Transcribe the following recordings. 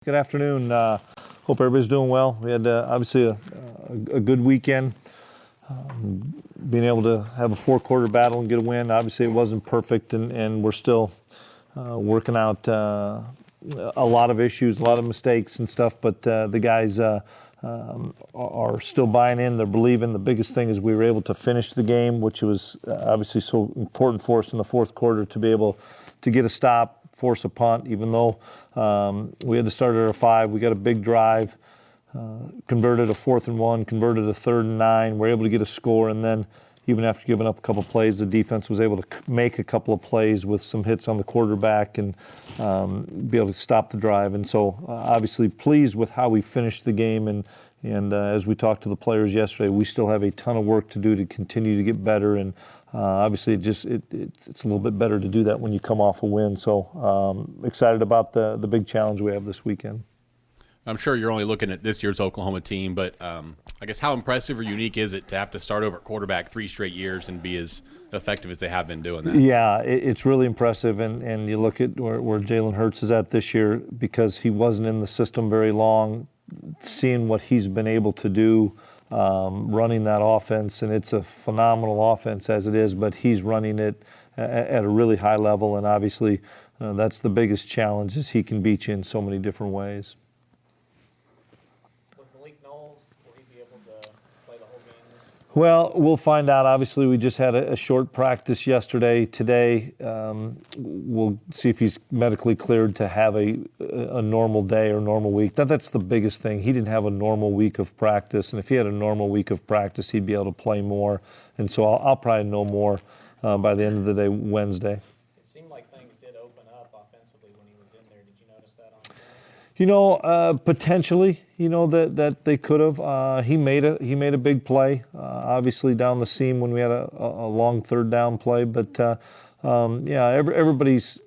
Good afternoon. Hope everybody's doing well. We had obviously a good weekend. Being able to have a four-quarter battle and get a win. Obviously, it wasn't perfect, and we're still working out a lot of issues, a lot of mistakes and stuff. But the guys are still buying in. They're believing. The biggest thing is we were able to finish the game, which was obviously so important for us in the fourth quarter to be able to get a stop, force a punt, even though we had to start at a 5. We got a big drive, converted a 4th and 1, converted a 3rd and 9. We're able to get a score, and then even after giving up a couple plays, the defense was able to make a couple of plays with some hits on the quarterback and be able to stop the drive. And so obviously pleased with how we finished the game. And as we talked to the players yesterday, we still have a ton of work to do to continue to get better. And obviously, it's a little bit better to do that when you come off a win. So excited about the big challenge we have this weekend. I'm sure you're only looking at this year's Oklahoma team, but I guess how impressive or unique is it to have to start over at quarterback 3 straight years and be as effective as they have been doing that? Yeah, it's really impressive. And you look at where Jalen Hurts is at this year, because he wasn't in the system very long, seeing what he's been able to do. Running that offense, and it's a phenomenal offense as it is, but he's running it at a really high level, and obviously that's the biggest challenge, is he can beat you in so many different ways. With Malik Knowles, will he be able to play the whole game? Well, we'll find out. Obviously, we just had a short practice yesterday. Today, we'll see if he's medically cleared to have a normal day or normal week. That's the biggest thing. He didn't have a normal week of practice, and if he had a normal week of practice, he'd be able to play more. And so I'll probably know more by the end of the day, Wednesday. It seemed like things did open up offensively when he was in there. Did you notice that on film? You know, potentially, that they could have. He made a big play, obviously down the seam when we had a long 3rd down play. But everybody's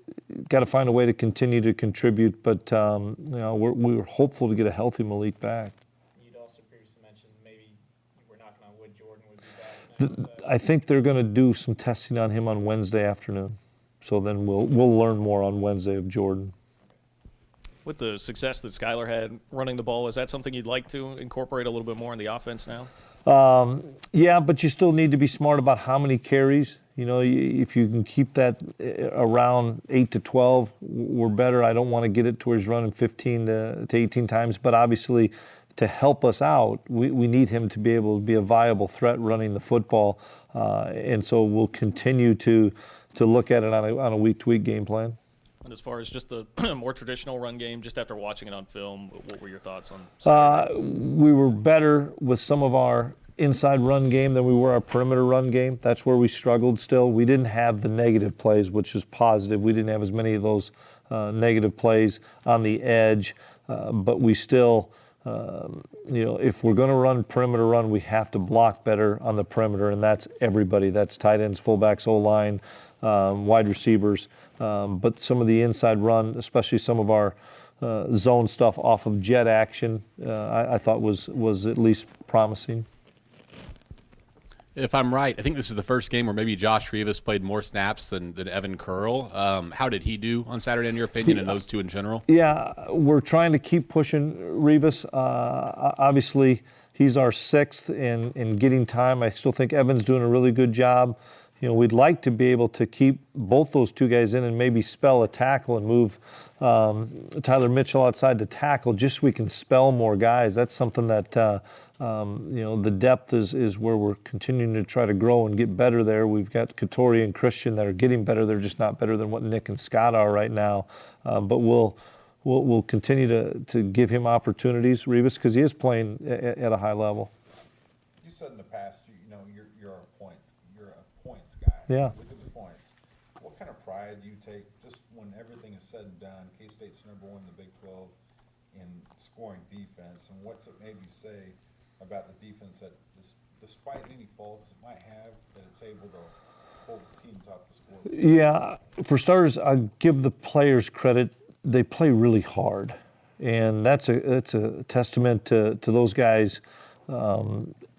got to find a way to continue to contribute. But we were hopeful to get a healthy Malik back. You'd also previously mentioned maybe we're knocking on wood, Jordan would be back. I think they're going to do some testing on him on Wednesday afternoon. So then we'll learn more on Wednesday of Jordan. With the success that Skylar had running the ball, is that something you'd like to incorporate a little bit more in the offense now? Yeah, but you still need to be smart about how many carries. If you can keep that around 8 to 12, we're better. I don't want to get it to where he's running 15 to 18 times, but obviously to help us out, we need him to be able to be a viable threat running the football. And so we'll continue to look at it on a week-to-week game plan. And as far as just the more traditional run game, just after watching it on film, what were your thoughts on? We were better with some of our inside run game than we were our perimeter run game. That's where we struggled still. We didn't have the negative plays, which is positive. We didn't have as many of those negative plays on the edge, but we still, if we're going to run perimeter run, we have to block better on the perimeter, and that's everybody. That's tight ends, fullbacks, O-line, wide receivers. But some of the inside run, especially some of our zone stuff off of jet action, I thought was at least promising. If I'm right, I think this is the first game where maybe Josh Rivas played more snaps than Evan Curl. How did he do on Saturday, in your opinion, and those two in general? Yeah, we're trying to keep pushing Rivas. Obviously, he's our 6th in getting time. I still think Evan's doing a really good job. We'd like to be able to keep both those two guys in and maybe spell a tackle and move Tyler Mitchell outside to tackle, just so we can spell more guys. That's something that, the depth is where we're continuing to try to grow and get better there. We've got Katori and Christian that are getting better. They're just not better than what Nick and Scott are right now. But we'll continue to give him opportunities, Rivas, because he is playing at a high level. You said in the past, you're a points guy. Yeah. Look at the points. What kind of pride do you take just when everything is said and done? K-State's number 1 in the Big 12 in scoring defense, and what's it maybe say about the defense that, despite any faults it might have, that it's able to hold teams off the scoreboard? Yeah, for starters, I give the players credit. They play really hard, and that's a testament to those guys'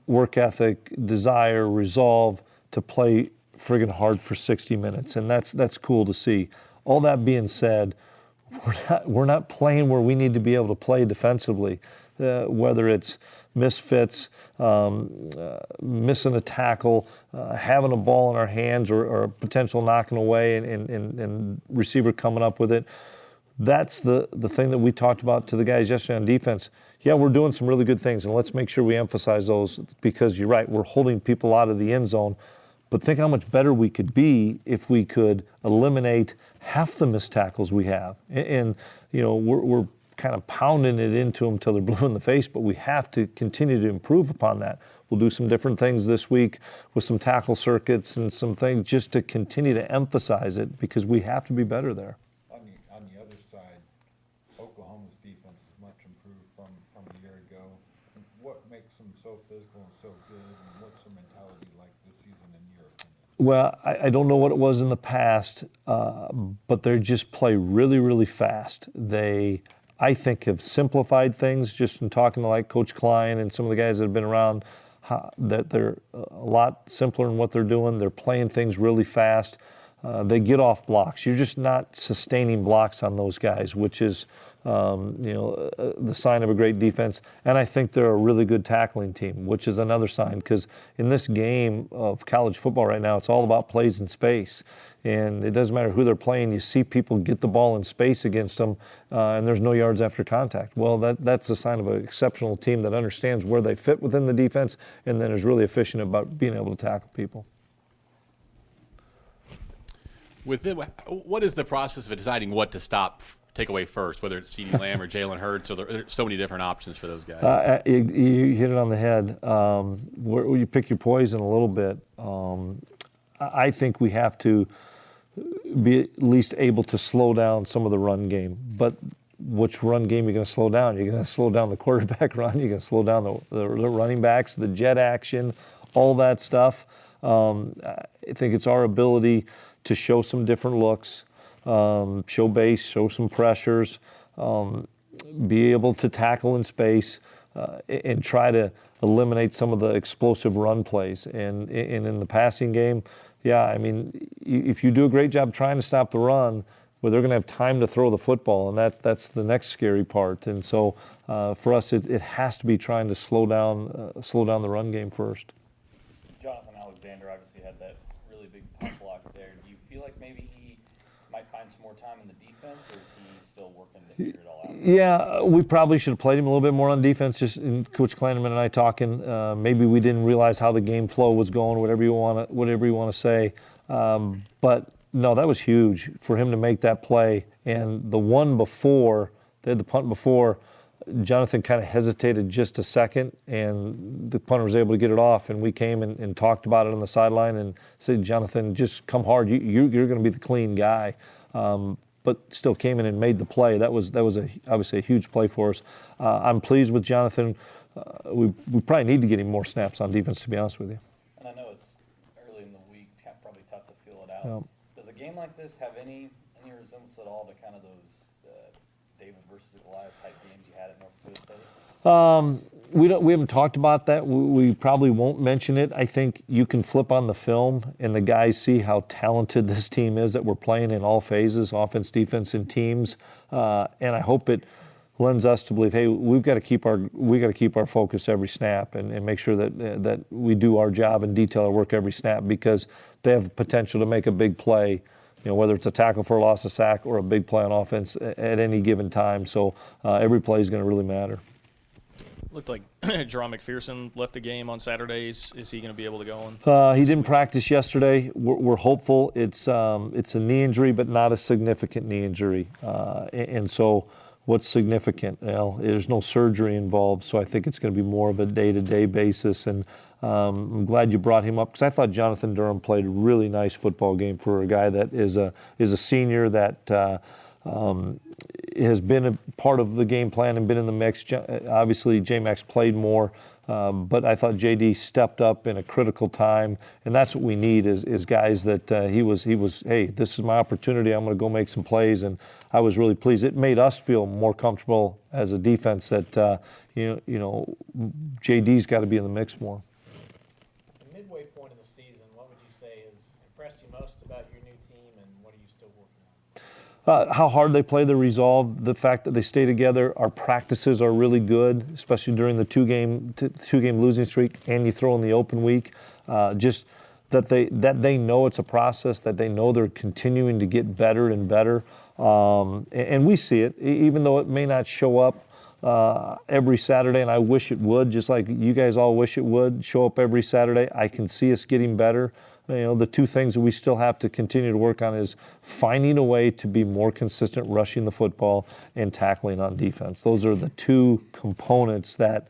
work ethic, desire, resolve to play friggin' hard for 60 minutes, and that's cool to see. All that being said, we're not playing where we need to be able to play defensively, whether it's misfits, missing a tackle, having a ball in our hands, or a potential knocking away and receiver coming up with it. That's the thing that we talked about to the guys yesterday on defense. Yeah, we're doing some really good things, and let's make sure we emphasize those, because you're right, we're holding people out of the end zone. But think how much better we could be if we could eliminate half the missed tackles we have. And you know, we're kind of pounding it into them till they're blue in the face, but we have to continue to improve upon that. We'll do some different things this week with some tackle circuits and some things just to continue to emphasize it, because we have to be better there. On the other side, Oklahoma's defense is much improved from a year ago. What makes them so physical and so good, and what's their mentality like this season in your opinion? Well, I don't know what it was in the past, but they just play really, really fast. They, I think, have simplified things just in talking to like Coach Klein and some of the guys that have been around, that they're a lot simpler in what they're doing. They're playing things really fast. They get off blocks. You're just not sustaining blocks on those guys, which is the sign of a great defense. And I think they're a really good tackling team, which is another sign, because in this game of college football right now, it's all about plays in space. And it doesn't matter who they're playing. You see people get the ball in space against them, and there's no yards after contact. Well, that's a sign of an exceptional team that understands where they fit within the defense and then is really efficient about being able to tackle people. What is the process of deciding what to take away first, whether it's CeeDee Lamb or Jalen Hurts? So there's so many different options for those guys. You hit it on the head. Where you pick your poison a little bit. I think we have to be at least able to slow down some of the run game. But which run game are you going to slow down? You're going to slow down the quarterback run. You're going to slow down the running backs, the jet action, all that stuff. I think it's our ability to show some different looks, show base, show some pressures, be able to tackle in space, and try to eliminate some of the explosive run plays. And in the passing game, yeah, I mean, if you do a great job trying to stop the run, well, they're going to have time to throw the football, and that's the next scary part. And so for us, it has to be trying to slow down the run game first. Jonathan Alexander obviously had that really big punt block there. Do you feel like maybe he might find some more time in the defense, or is he still working to figure it all out? Yeah, we probably should have played him a little bit more on defense. Just in Coach Klieman and I talking, maybe we didn't realize how the game flow was going. Whatever you want to say, but no, that was huge for him to make that play. And the one before, they had the punt before, Jonathan kind of hesitated just a second, and the punter was able to get it off. And we came and talked about it on the sideline and said, Jonathan, just come hard. You're going to be the clean guy. But still came in and made the play. That was obviously a huge play for us. I'm pleased with Jonathan. We probably need to get him more snaps on defense, to be honest with you. And I know it's early in the week, probably tough to feel it out. Yeah. Does a game like this have any resemblance at all to kind of those David versus Goliath type games you had at North Dakota State? We haven't talked about that. We probably won't mention it. I think you can flip on the film and the guys see how talented this team is that we're playing in all phases, offense, defense, and teams. And I hope it lends us to believe, hey, we got to keep our focus every snap and make sure that we do our job and detail our work every snap, because they have potential to make a big play. Whether it's a tackle for a loss, a sack, or a big play on offense at any given time. So every play is going to really matter. Looked like Jerron McPherson left the game on Saturdays. Is he going to be able to go on? He didn't practice yesterday. We're hopeful. It's a knee injury, but not a significant knee injury. And so what's significant? Well, there's no surgery involved, so I think it's going to be more of a day-to-day basis. And I'm glad you brought him up, because I thought Jonathan Durham played a really nice football game for a guy that is a senior that has been a part of the game plan and been in the mix. Obviously, J-Max played more, but I thought JD stepped up in a critical time, and that's what we need is guys that he was. Hey, this is my opportunity. I'm going to go make some plays, and I was really pleased. It made us feel more comfortable as a defense that JD's got to be in the mix more. The midway point of the season, what would you say has impressed you most about your new team, and what are you still working How hard they play, the resolve, the fact that they stay together. Our practices are really good, especially during the two-game losing streak, and you throw in the open week. Just that they know it's a process, that they know they're continuing to get better and better. And we see it, even though it may not show up every Saturday, and I wish it would, just like you guys all wish it would show up every Saturday. I can see us getting better. The two things that we still have to continue to work on is finding a way to be more consistent rushing the football and tackling on defense. Those are the two components that,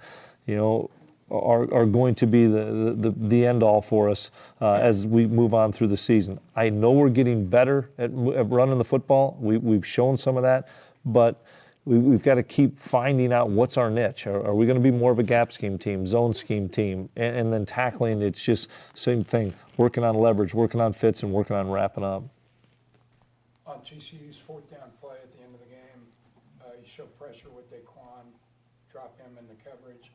are going to be the end all for us as we move on through the season. I know we're getting better at running the football. We've shown some of that, but we've got to keep finding out what's our niche. Are we going to be more of a gap scheme team, zone scheme team? And then tackling, it's just same thing. Working on leverage, working on fits, and working on wrapping up. On TCU's fourth down play at the end of the game, you show pressure with Daquan, drop him in the coverage.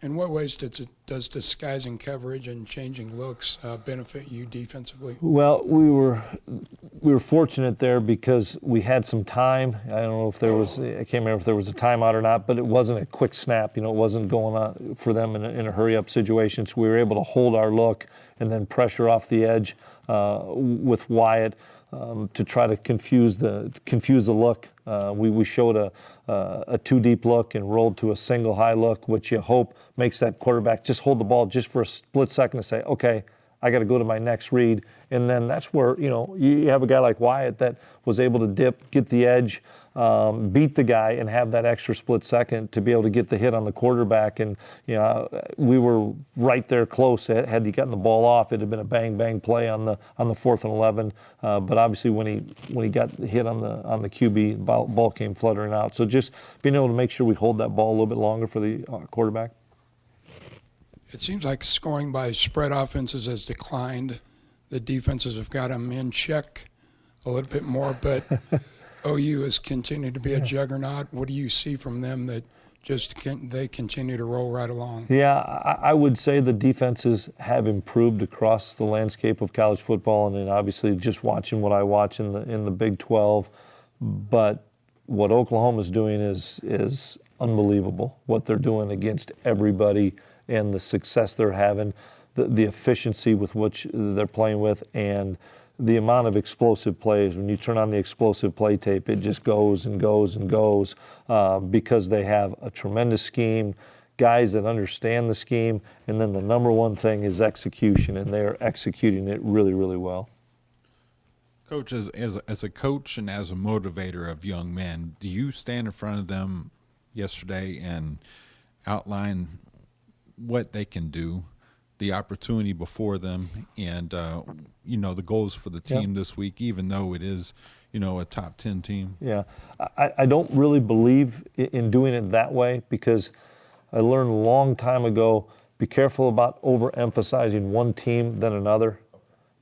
In what ways does disguising coverage and changing looks benefit you defensively? Well, we were fortunate there because we had some time. I don't know if I can't remember if there was a timeout or not, but it wasn't a quick snap. It wasn't going on for them in a hurry-up situation. So we were able to hold our look and then pressure off the edge with Wyatt to try to confuse the look. We showed a two deep look and rolled to a single high look, which you hope makes that quarterback just hold the ball just for a split second to say, okay, I got to go to my next read. And then that's where, you have a guy like Wyatt that was able to dip, get the edge, beat the guy, and have that extra split second to be able to get the hit on the quarterback. And, we were right there close. Had he gotten the ball off, it'd have been a bang play on the 4th and 11. But obviously when he got hit on the QB, ball came fluttering out. So just being able to make sure we hold that ball a little bit longer for the quarterback. It seems like scoring by spread offenses has declined. The defenses have got them in check a little bit more, but OU has continued to be a juggernaut. What do you see from them that they continue to roll right along? Yeah, I would say the defenses have improved across the landscape of college football, and then obviously just watching what I watch in the Big 12. But what Oklahoma's doing is unbelievable. What they're doing against everybody and the success they're having, the efficiency with which they're playing with, and the amount of explosive plays. When you turn on the explosive play tape, it just goes and goes and goes because they have a tremendous scheme, guys that understand the scheme, and then the number one thing is execution, and they're executing it really, really well. Coach, as a coach and as a motivator of young men, do you stand in front of them yesterday and outline what they can do, the opportunity before them, and the goals for the team this week, even though it is a top 10 team? Yeah, I don't really believe in doing it that way because I learned a long time ago, be careful about overemphasizing one team than another,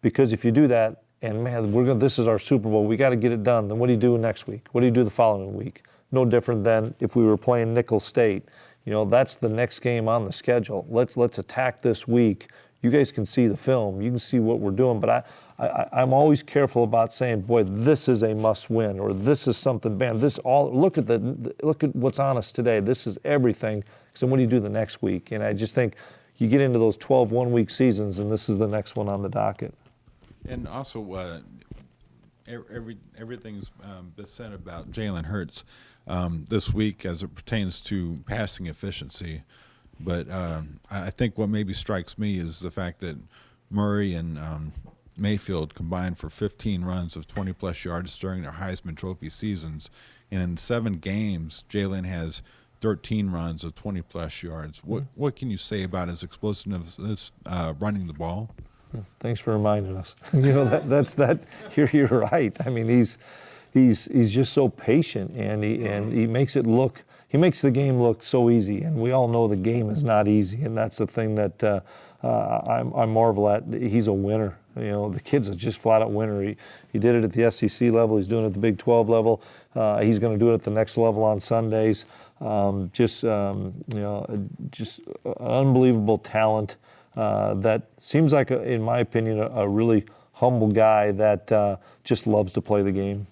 because if you do that, and man, this is our Super Bowl, we got to get it done, then what do you do next week? What do you do the following week? No different than if we were playing Nickel State. That's the next game on the schedule. Let's attack this week. You guys can see the film. You can see what we're doing. But I'm always careful about saying, boy, this is a must-win, or this is something. Man, look at what's on us today. This is everything. So what do you do the next week? And I just think you get into those 12 one-week seasons, and this is the next one on the docket. And also, everything's been said about Jalen Hurts this week as it pertains to passing efficiency. But I think what maybe strikes me is the fact that Murray and Mayfield combined for 15 runs of 20-plus yards during their Heisman Trophy seasons. And in 7 games, Jalen has 13 runs of 20-plus yards. What can you say about his explosiveness running the ball? Thanks for reminding us. That's that. You're right. I mean, he's just so patient, and he makes it look. He makes the game look so easy, and we all know the game is not easy, and that's the thing that I marvel at. He's a winner. The kid's a just flat out winner. He did it at the SEC level. He's doing it at the Big 12 level. He's going to do it at the next level on Sundays. Just unbelievable talent. That seems like, in my opinion, a really humble guy that just loves to play the game.